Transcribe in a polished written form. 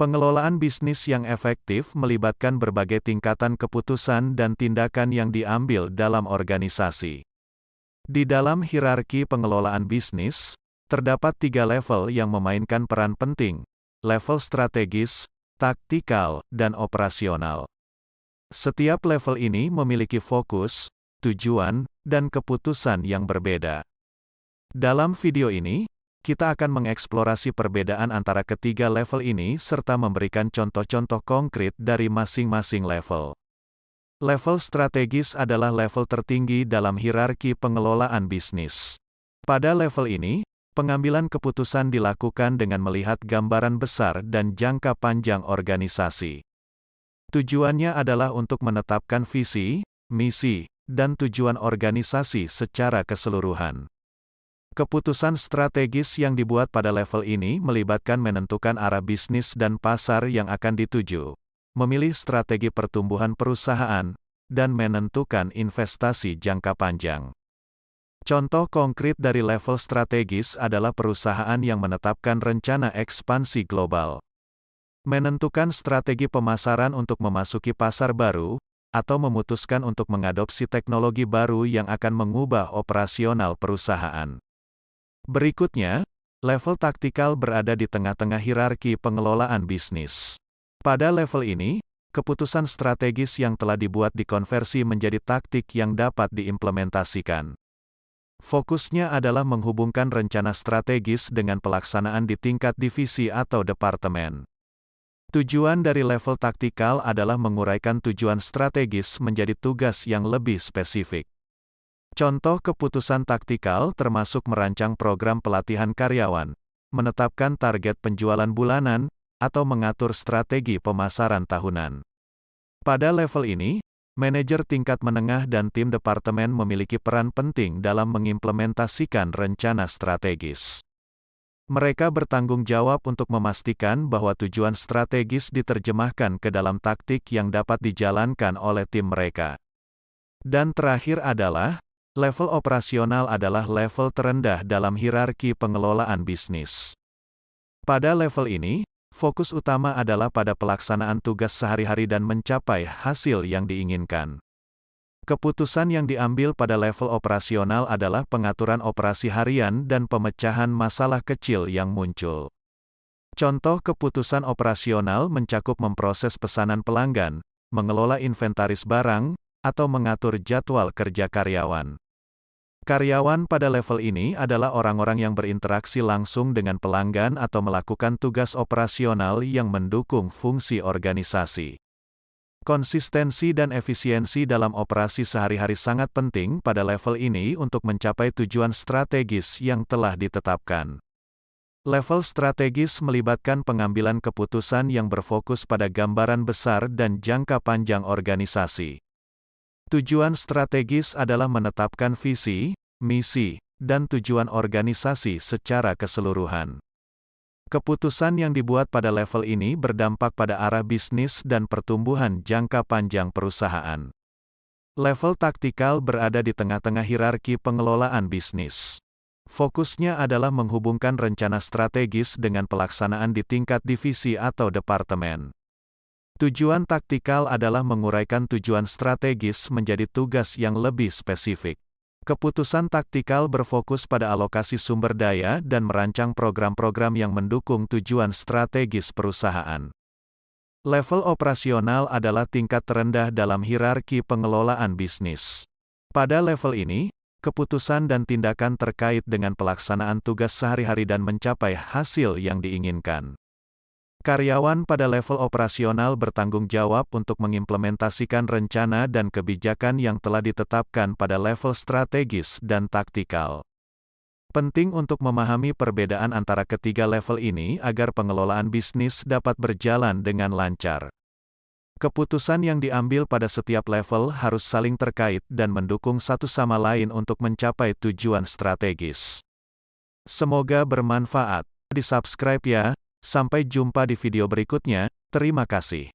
Pengelolaan bisnis yang efektif melibatkan berbagai tingkatan keputusan dan tindakan yang diambil dalam organisasi. Di dalam hierarki pengelolaan bisnis, terdapat 3 level yang memainkan peran penting: level strategis, taktikal, dan operasional. Setiap level ini memiliki fokus, tujuan, dan keputusan yang berbeda. Dalam video ini, kita akan mengeksplorasi perbedaan antara ketiga level ini serta memberikan contoh-contoh konkret dari masing-masing level. Level strategis adalah level tertinggi dalam hierarki pengelolaan bisnis. Pada level ini, pengambilan keputusan dilakukan dengan melihat gambaran besar dan jangka panjang organisasi. Tujuannya adalah untuk menetapkan visi, misi, dan tujuan organisasi secara keseluruhan. Keputusan strategis yang dibuat pada level ini melibatkan menentukan arah bisnis dan pasar yang akan dituju, memilih strategi pertumbuhan perusahaan, dan menentukan investasi jangka panjang. Contoh konkret dari level strategis adalah perusahaan yang menetapkan rencana ekspansi global, menentukan strategi pemasaran untuk memasuki pasar baru, atau memutuskan untuk mengadopsi teknologi baru yang akan mengubah operasional perusahaan. Berikutnya, level taktikal berada di tengah-tengah hierarki pengelolaan bisnis. Pada level ini, keputusan strategis yang telah dibuat dikonversi menjadi taktik yang dapat diimplementasikan. Fokusnya adalah menghubungkan rencana strategis dengan pelaksanaan di tingkat divisi atau departemen. Tujuan dari level taktikal adalah menguraikan tujuan strategis menjadi tugas yang lebih spesifik. Contoh keputusan taktikal termasuk merancang program pelatihan karyawan, menetapkan target penjualan bulanan, atau mengatur strategi pemasaran tahunan. Pada level ini, manajer tingkat menengah dan tim departemen memiliki peran penting dalam mengimplementasikan rencana strategis. Mereka bertanggung jawab untuk memastikan bahwa tujuan strategis diterjemahkan ke dalam taktik yang dapat dijalankan oleh tim mereka. Dan terakhir adalah, level operasional adalah level terendah dalam hierarki pengelolaan bisnis. Pada level ini, fokus utama adalah pada pelaksanaan tugas sehari-hari dan mencapai hasil yang diinginkan. Keputusan yang diambil pada level operasional adalah pengaturan operasi harian dan pemecahan masalah kecil yang muncul. Contoh keputusan operasional mencakup memproses pesanan pelanggan, mengelola inventaris barang, atau mengatur jadwal kerja karyawan. Karyawan pada level ini adalah orang-orang yang berinteraksi langsung dengan pelanggan atau melakukan tugas operasional yang mendukung fungsi organisasi. Konsistensi dan efisiensi dalam operasi sehari-hari sangat penting pada level ini untuk mencapai tujuan strategis yang telah ditetapkan. Level strategis melibatkan pengambilan keputusan yang berfokus pada gambaran besar dan jangka panjang organisasi. Tujuan strategis adalah menetapkan visi, misi, dan tujuan organisasi secara keseluruhan. Keputusan yang dibuat pada level ini berdampak pada arah bisnis dan pertumbuhan jangka panjang perusahaan. Level taktikal berada di tengah-tengah hierarki pengelolaan bisnis. Fokusnya adalah menghubungkan rencana strategis dengan pelaksanaan di tingkat divisi atau departemen. Tujuan taktikal adalah menguraikan tujuan strategis menjadi tugas yang lebih spesifik. Keputusan taktikal berfokus pada alokasi sumber daya dan merancang program-program yang mendukung tujuan strategis perusahaan. Level operasional adalah tingkat terendah dalam hierarki pengelolaan bisnis. Pada level ini, keputusan dan tindakan terkait dengan pelaksanaan tugas sehari-hari dan mencapai hasil yang diinginkan. Karyawan pada level operasional bertanggung jawab untuk mengimplementasikan rencana dan kebijakan yang telah ditetapkan pada level strategis dan taktikal. Penting untuk memahami perbedaan antara ketiga level ini agar pengelolaan bisnis dapat berjalan dengan lancar. Keputusan yang diambil pada setiap level harus saling terkait dan mendukung satu sama lain untuk mencapai tujuan strategis. Semoga bermanfaat. Di-subscribe ya. Sampai jumpa di video berikutnya, terima kasih.